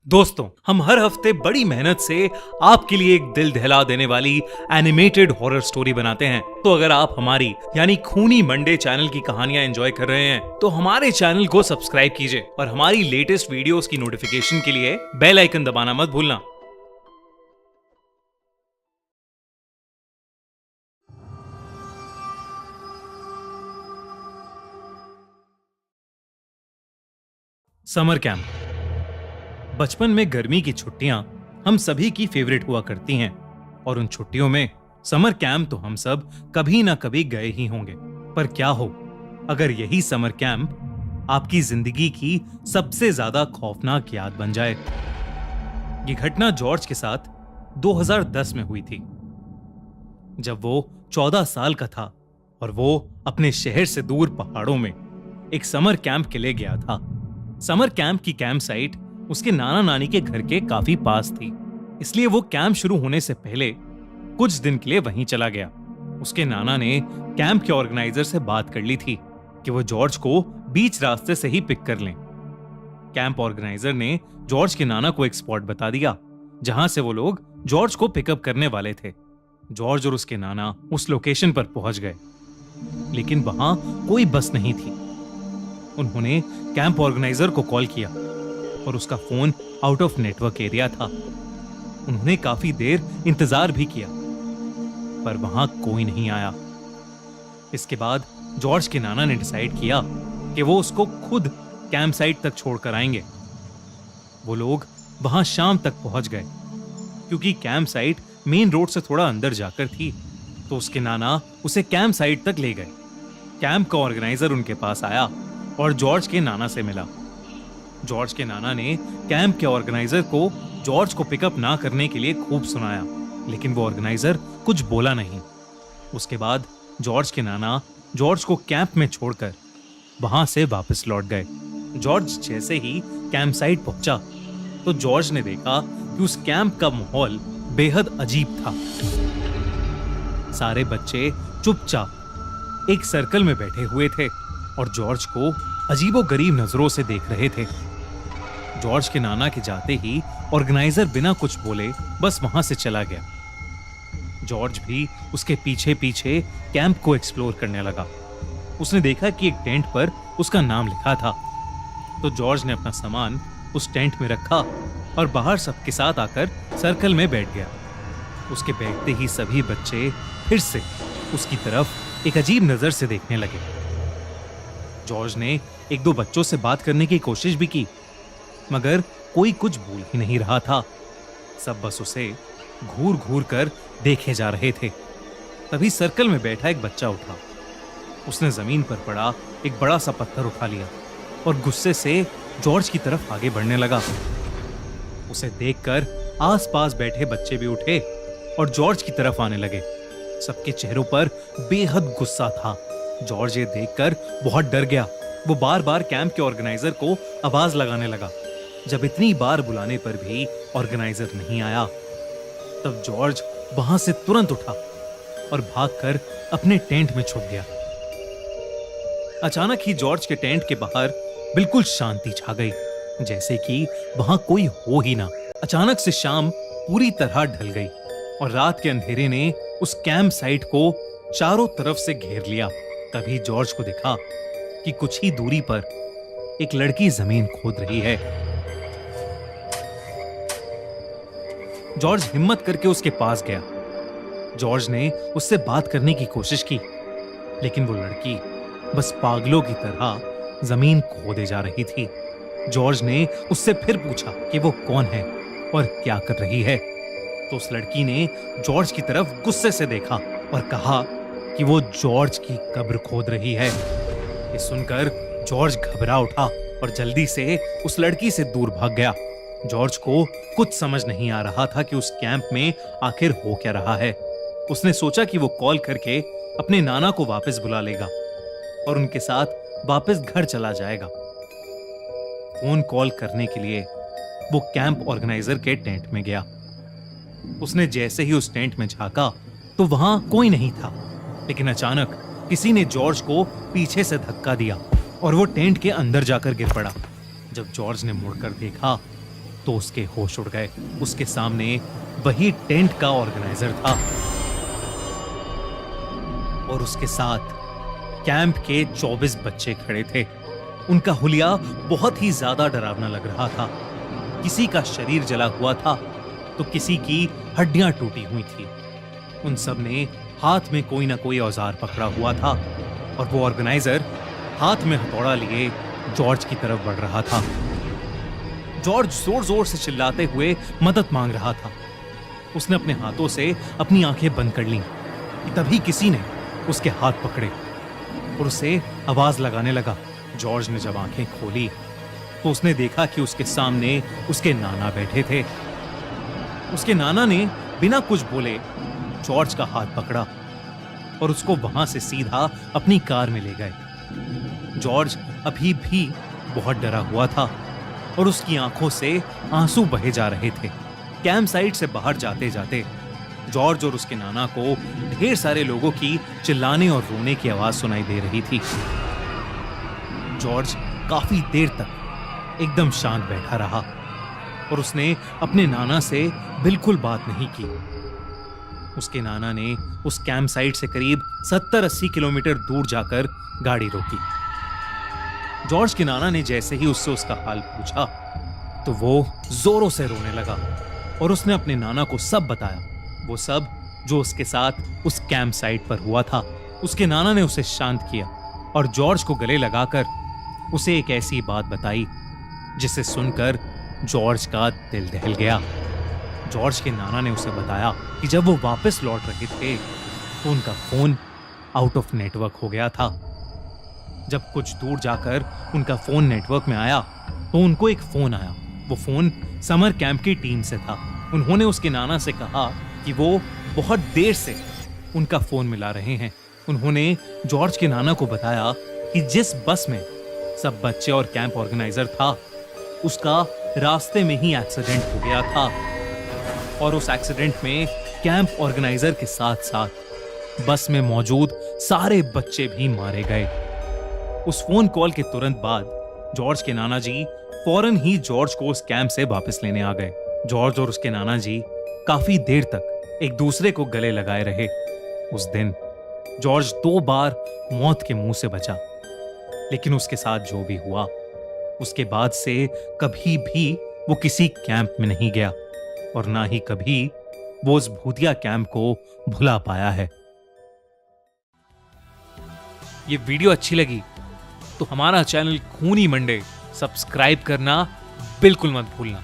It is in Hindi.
दोस्तों, हम हर हफ्ते बड़ी मेहनत से आपके लिए एक दिल दहला देने वाली एनिमेटेड हॉरर स्टोरी बनाते हैं। तो अगर आप हमारी यानी खूनी मंडे चैनल की कहानियां एंजॉय कर रहे हैं तो हमारे चैनल को सब्सक्राइब कीजिए और हमारी लेटेस्ट वीडियोस की नोटिफिकेशन के लिए बेल आइकन दबाना मत भूलना। Summer camp. बचपन में गर्मी की छुट्टियां हम सभी की फेवरेट हुआ करती हैं और उन छुट्टियों में समर कैंप तो हम सब कभी ना कभी गए ही होंगे। पर क्या हो अगर यही समर कैंप आपकी जिंदगी की सबसे ज्यादा खौफनाक याद बन जाए। ये घटना जॉर्ज के साथ 2010 में हुई थी, जब वो 14 साल का था और वो अपने शहर से दूर पहाड़ों में एक समर कैंप के लिए गया था। समर कैंप की कैंप साइट उसके नाना नानी के घर के काफी पास थी, इसलिए वो कैंप शुरू होने से पहले कुछ दिन के लिए वहीं चला गया। उसके नाना ने कैंप के ऑर्गेनाइजर से बात कर ली थी कि वो जॉर्ज को बीच रास्ते से ही पिक कर लें। कैंप ऑर्गेनाइजर ने जॉर्ज के नाना को एक स्पॉट बता दिया जहां से वो लोग जॉर्ज को पिकअप करने वाले थे। जॉर्ज और उसके नाना उस लोकेशन पर पहुंच गए, लेकिन वहां कोई बस नहीं थी। उन्होंने कैंप ऑर्गेनाइजर को कॉल किया और उसका phone out of network area था। उन्होंने काफी देर इंतजार भी किया, पर वहां कोई नहीं आया। इसके बाद जॉर्ज के नाना ने डिसाइड किया कि वो उसको खुद कैंप साइट तक छोड़कर आएंगे। वो लोग वहां शाम तक पहुंच गए। क्योंकि कैंप साइट मेन रोड से थोड़ा अंदर जाकर थी, तो उसके नाना उसे कैंप साइट तक ले गए। कैंप का ऑर्गेनाइजर उनके पास आया और जॉर्ज के नाना से मिला। जॉर्ज के नाना ने कैंप के ऑर्गेनाइजर को जॉर्ज को पिकअप ना करने के लिए खूब सुनाया, लेकिन वो ऑर्गेनाइजर कुछ बोला नहीं। उसके बाद जॉर्ज के नाना जॉर्ज को कैंप में छोड़कर वहां से वापस लौट गए। जॉर्ज जैसे ही कैंप साइट पहुंचा तो जॉर्ज ने देखा कि उस कैंप का माहौल बेहद अजीब था। सारे बच्चे चुपचाप एक सर्कल में बैठे हुए थे और जॉर्ज को अजीबोगरीब नजरों से देख रहे थे। जॉर्ज के नाना के जाते ही ऑर्गेनाइजर बिना कुछ बोले बस वहां से चला गया। जॉर्ज भी उसके पीछे पीछे कैंप को एक्सप्लोर करने लगा। उसने देखा कि एक टेंट पर उसका नाम लिखा था, तो जॉर्ज ने अपना सामान उस टेंट में रखा और बाहर सबके साथ आकर सर्कल में बैठ गया। उसके बैठते ही सभी बच्चे फिर से उसकी तरफ एक अजीब नजर से देखने लगे। जॉर्ज ने एक दो बच्चों से बात करने की कोशिश भी की, मगर कोई कुछ बोल ही नहीं रहा था। सब बस उसे घूर घूर कर देखे जा रहे थे। तभी सर्कल में बैठा एक बच्चा उठा। उसने जमीन पर पड़ा एक बड़ा सा पत्थर उठा लिया और गुस्से से जॉर्ज की तरफ आगे बढ़ने लगा। उसे देखकर आसपास बैठे बच्चे भी उठे और जॉर्ज की तरफ आने लगे। सबके चेहरों पर बेहद गुस्सा था। जॉर्ज ये देखकर बहुत डर गया। वो बार बार कैंप के ऑर्गेनाइजर को आवाज लगाने लगा। जब इतनी बार बुलाने पर भी ऑर्गेनाइजर नहीं आया, तब जॉर्ज वहां से तुरंत उठा और भागकर अपने टेंट में छुप गया। अचानक ही जॉर्ज के टेंट के बाहर बिल्कुल शांति छा गई, जैसे कि वहां कोई हो ही ना। अचानक से शाम पूरी तरह ढल गई और रात के अंधेरे ने उस कैंप साइट को चारों तरफ से घेर लिया। तभी जॉर्ज को दिखा कि कुछ ही दूरी पर एक लड़की जमीन खोद रही है। जॉर्ज हिम्मत करके उसके पास गया। जॉर्ज ने उससे बात करने की कोशिश की, लेकिन वो लड़की बस पागलों की तरह जमीन खोदे जा रही थी। जॉर्ज ने उससे फिर पूछा कि वो कौन है और क्या कर रही है, तो उस लड़की ने जॉर्ज की तरफ गुस्से से देखा और कहा कि वो जॉर्ज की कब्र खोद रही है। ये सुनकर जॉर्ज घबरा उठा और जल्दी से उस लड़की से दूर भाग गया। जॉर्ज को कुछ समझ नहीं आ रहा था कि उस कैंप में आखिर हो क्या रहा है। उसने सोचा कि वो कॉल करके अपने नाना को वापस बुला लेगा और उनके साथ वापस घर चला जाएगा। फोन कॉल करने के लिए वो कैंप ऑर्गेनाइजर के टेंट में गया। उसने जैसे ही उस टेंट में झांका तो वहां कोई नहीं था, लेकिन अचानक किसी ने जॉर्ज को पीछे से धक्का दिया और वो टेंट के अंदर जाकर गिर पड़ा। जब जॉर्ज ने मुड़कर देखा तो उसके होश उड़ गए। उसके सामने वही टेंट का ऑर्गेनाइजर था और उसके साथ कैंप के 24 बच्चे खड़े थे। उनका हुलिया बहुत ही ज्यादा डरावना लग रहा था। किसी का शरीर जला हुआ था तो किसी की हड्डियां टूटी हुई थी। उन सब ने हाथ में कोई ना कोई औजार पकड़ा हुआ था और वो ऑर्गेनाइजर हाथ में हथौड़ा लिए जॉर्ज की तरफ बढ़ रहा था। जॉर्ज जोर जोर से चिल्लाते हुए मदद मांग रहा था। उसने अपने हाथों से अपनी आंखें बंद कर लीं कि तभी किसी ने उसके हाथ पकड़े और उसे आवाज लगाने लगा। जॉर्ज ने जब आंखें खोली तो उसने देखा कि उसके सामने उसके नाना बैठे थे। उसके नाना ने बिना कुछ बोले जॉर्ज का हाथ पकड़ा और उसको वहां से सीधा अपनी कार में ले गए। जॉर्ज अभी भी बहुत डरा हुआ था और उसकी आंखों से आंसू बहे जा रहे थे। कैंप साइट से बाहर जाते जाते जॉर्ज और उसके नाना को ढेर सारे लोगों की चिल्लाने और रोने की आवाज सुनाई दे रही थी। जॉर्ज काफी देर तक एकदम शांत बैठा रहा और उसने अपने नाना से बिल्कुल बात नहीं की। उसके नाना ने उस कैंप साइट से करीब 70-80 किलोमीटर दूर जाकर गाड़ी रोकी। जॉर्ज के नाना ने जैसे ही उससे उसका हाल पूछा तो वो जोरों से रोने लगा और उसने अपने नाना को सब बताया, वो सब जो उसके साथ उस कैंप साइट पर हुआ था। उसके नाना ने उसे शांत किया और जॉर्ज को गले लगाकर उसे एक ऐसी बात बताई जिसे सुनकर जॉर्ज का दिल दहल गया। जॉर्ज के नाना ने उसे बताया कि जब वो वापस लौट रहे थे तो उनका फोन आउट ऑफ नेटवर्क हो गया था। जब कुछ दूर जाकर उनका फोन नेटवर्क में आया तो उनको एक फोन आया। वो फोन समर कैंप की टीम से था। उन्होंने उसके नाना से कहा कि वो बहुत देर से उनका फोन मिला रहे हैं। उन्होंने जॉर्ज के नाना को बताया कि जिस बस में सब बच्चे और कैंप ऑर्गेनाइजर था उसका रास्ते में ही एक्सीडेंट हो गया था और उस एक्सीडेंट में कैंप ऑर्गेनाइजर के साथ साथ बस में मौजूद सारे बच्चे भी मारे गए। उस फोन कॉल के तुरंत बाद जॉर्ज के नाना जी फौरन ही जॉर्ज को उस कैंप से वापस लेने आ गए। जॉर्ज और उसके नाना जी काफी देर तक एक दूसरे को गले लगाए रहे। उस दिन जॉर्ज 2 बार मौत के मुंह से बचा, लेकिन उसके साथ जो भी हुआ उसके बाद से कभी भी वो किसी कैंप में नहीं गया और ना ही कभी वो उस भूतिया कैंप को भुला पाया है। ये वीडियो अच्छी लगी तो हमारा चैनल खूनी मंडे सब्सक्राइब करना बिल्कुल मत भूलना।